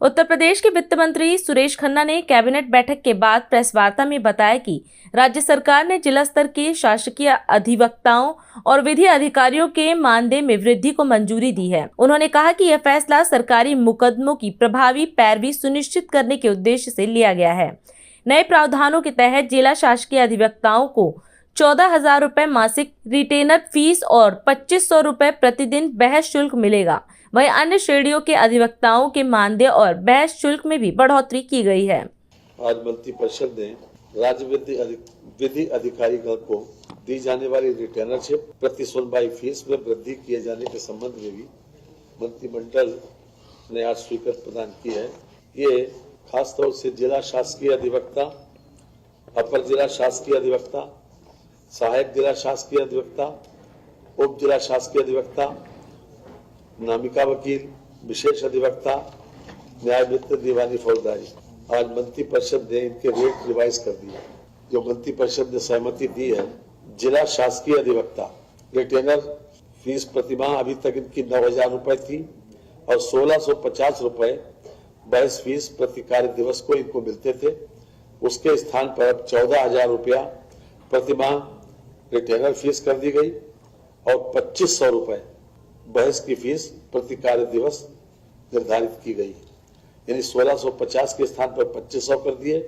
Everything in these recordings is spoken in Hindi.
उत्तर प्रदेश के वित्त मंत्री सुरेश खन्ना ने कैबिनेट बैठक के बाद प्रेस वार्ता में बताया कि राज्य सरकार ने जिला स्तर के शासकीय अधिवक्ताओं और विधि अधिकारियों के मानदेय में वृद्धि को मंजूरी दी है। उन्होंने कहा कि यह फैसला सरकारी मुकदमों की प्रभावी पैरवी सुनिश्चित करने के उद्देश्य से लिया गया है। नए प्रावधानों के तहत जिला शासकीय अधिवक्ताओं को 14,000 रुपए मासिक रिटेनर फीस और 2,500 रुपए प्रतिदिन बहस शुल्क मिलेगा। वहीं अन्य श्रेणियों के अधिवक्ताओं के मानदेय और बहस शुल्क में भी बढ़ोतरी की गई है। आज मंत्रिपरिषद ने राज्य विधि अधिकारीगण को दी जाने वाली रिटेनरशिप प्रति सुनवाई फीस में वृद्धि किए जाने के संबंध में भी मंत्रिमंडल ने आज स्वीकृति प्रदान की है। ये खासतौर से जिला शासकीय अधिवक्ता, अपर जिला शासकीय अधिवक्ता, सहायक जिला शासकीय अधिवक्ता, उप जिला शासकीय अधिवक्ता, नामिका वकील, विशेष अधिवक्ता, न्याय मित्र, दीवानी फौजदारी, आज मंत्रिपरिषद ने इनके रेट रिवाइज कर दिए। जो मंत्रिपरिषद ने सहमति दी है, जिला शासकीय अधिवक्ता रिटेनर फीस प्रतिमाह अभी तक इनकी 9,000 रुपए थी और 1,650 रुपए बहस फीस प्रति कार्य दिवस को इनको मिलते थे। उसके स्थान पर अब 14,000 रुपया प्रतिमाह रिटेनर फीस कर दी गई और 2,500 रुपए बहस की फीस प्रति कार्य दिवस निर्धारित की गई। यानी 1,650 के स्थान पर 2,500 कर दिए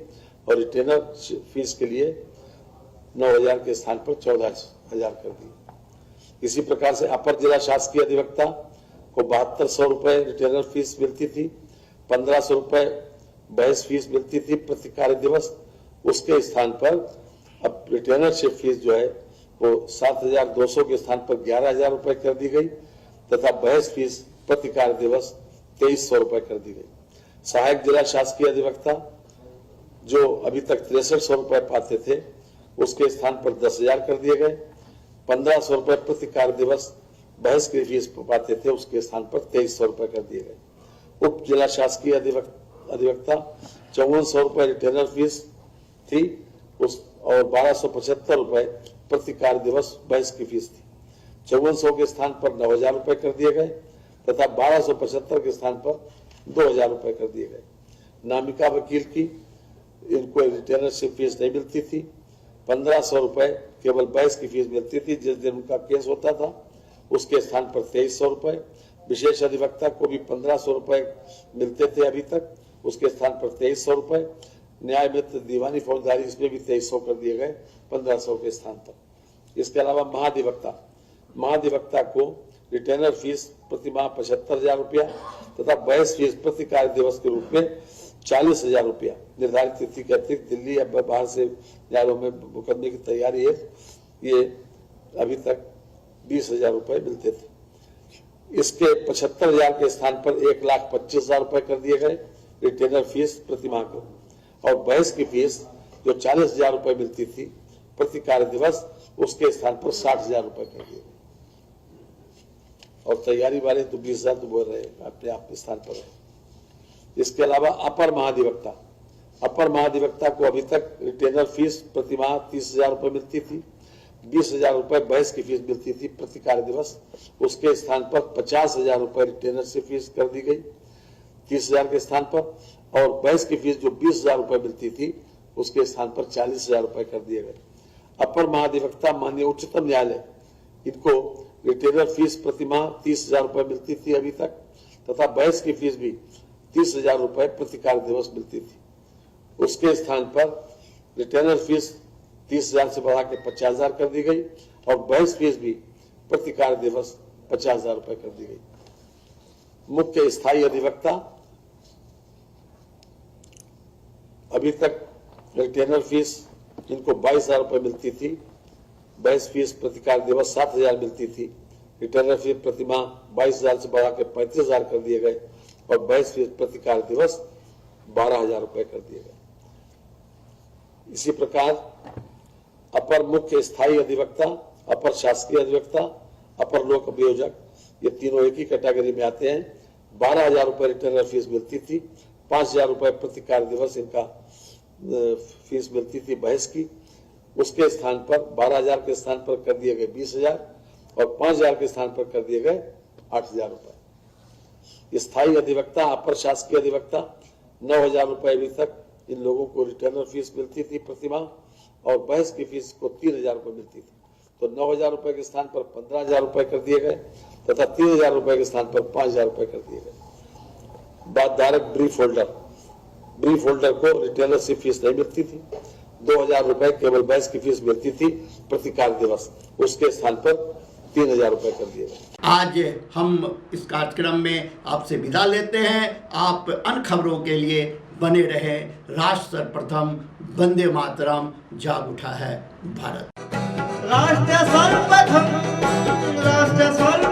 और रिटेनर फीस के लिए 9,000 के स्थान पर 14,000 कर दिए। इसी प्रकार से अपर जिला शासकीय अधिवक्ता को 7,200 रुपए रिटेनर फीस मिलती थी, 1,500 रुपए बहस फीस मिलती थी प्रति कार्य दिवस। उसके स्थान पर अब रिटेनरशिप फीस जो है वो 7,200 के स्थान पर 11,000 रुपए कर दी गई तथा बहस फीस प्रति कार्य दिवस 2,300 रुपए कर दी गई। सहायक जिला शासकीय अधिवक्ता जो अभी तक 6,300 रुपए पाते थे, उसके स्थान पर 10,000 कर दिए गए। 1,500 रुपए प्रति कार्य दिवस बहस की फीस पाते थे, उसके स्थान पर 2,300 रुपए कर दिए गए। उप जिला शासकीय अधिवक्ता 5,400 रुपए रिटेनर फीस थी उस और 1,275 रुपए प्रति कार्य दिवस बहस की फीस थी। 5,400 के स्थान पर 9,000 रुपए कर दिए गए तथा 1,275 के स्थान पर 2,000 रुपए कर दिए गए। नामिका वकील की इनको रिटेनरशिप फीस नहीं मिलती थी, 1,500 रुपए केवल बहस की फीस मिलती थी जिस दिन उनका केस होता था, उसके स्थान पर 2,300 रुपए। विशेष अधिवक्ता को भी 1,500 रुपए मिलते थे अभी तक, उसके स्थान पर 2,300 रुपए। न्याय मित्र, दीवानी फौजदारी, इसमें भी 2,300 कर दिए गए 1,500 के स्थान पर। इसके अलावा महाधिवक्ता को रिटेनर फीस प्रति माह 75,000 रुपया तथा बहस फीस प्रति कार्य दिवस के रूप में 40,000 रुपया निर्धारित तिथि के अतिरिक्त दिल्ली या बाहर से न्यायालयों में मुकदमे की तैयारी है, ये अभी तक 20,000 रुपए मिलते थे। इसके 75,000 के स्थान पर 1,25,000 रुपए कर दिए गए रिटेनर फीस प्रति माह को और बहस की फीस जो 40,000 रुपए मिलती थी प्रति कार्य दिवस, उसके स्थान पर 60,000 रुपए कर दिए और तैयारी वाले तो 20,000 तो बोल रहे अपने आप स्थान पर है। इसके अलावा अपर महाधिवक्ता को अभी तक रिटेनर फीस प्रति माह 30,000 रुपए मिलती थी, 20,000 रुपए बहस की फीस मिलती थी प्रति कार्य दिवस, उसके स्थान पर 50,000 रुपए रिटेनर से फीस कर दी गई 30,000 के स्थान पर और बहस की फीस जो 20,000 रुपए मिलती थी उसके स्थान पर 40,000 रुपए कर दिए गए। अपर महाधिवक्ता माननीय उच्चतम न्यायालय, इनको रिटेनर फीस प्रति माह 30,000 रुपए मिलती थी अभी तक तथा बहस की फीस भी 30,000 रुपए प्रति कार्य दिवस मिलती थी। उसके स्थान पर रिटेनर फीस 30,000 से बढ़ा के 50,000 कर दी गई और बहस फीस भी प्रति कार्य दिवस 50,000 रुपए कर दी गई। मुख्य स्थायी अधिवक्ता अभी तक रिटेनर फीस इनको 22,000 रुपए मिलती थी, बहस फीस प्रति कार्य दिवस 7,000 मिलती थी। रिटेनर फीस प्रति माह 22,000 से बढ़ा के 35,000 कर दिए गए और बहस फीस प्रति कार्य दिवस 12,000 रुपए कर दिए गए। इसी प्रकार अपर मुख्य स्थायी अधिवक्ता, अपर शासकीय अधिवक्ता, अपर लोक अभियोजक, ये तीनों एक ही कैटेगरी में आते हैं। 12,000 रुपए रिटेनर फीस मिलती थी, 5,000 रुपए प्रति कार्य दिवस इनका फीस मिलती थी बहस की। उसके स्थान पर 12,000 के स्थान पर कर दिए गए 20,000 और 5,000 के स्थान पर कर दिए गए 8,000 रुपए। स्थायी अधिवक्ता, अपर शासकीय अधिवक्ता 9,000 रुपए अभी तक इन लोगों को रिटर्नर फीस मिलती थी प्रतिमाह, और बहस की फीस को 3,000 रुपए मिलती थी। तो 9,000 रुपए के स्थान पर 15,000 रुपए कर दिए गए तथा 3,000 रुपए के स्थान पर 5,000 रुपए कर दिए गए। बात धारक ब्रीफ होल्डर को रिटर्नर से फीस नहीं मिलती थी। 2,000 रुपए केवल बहस की फीस मिलती थी प्रति कार्य दिवस, उसके स्थान पर 3,000 रुपए कर दिए गए। आज हम इस कार्यक्रम में आपसे विदा लेते हैं। आप अन्य खबरों के लिए बने रहे। राष्ट्र सर्वप्रथम, वंदे मातरम, जाग उठा है भारत। राष्ट्र सर्वप्रथम, राष्ट्र सर्वप्रथम।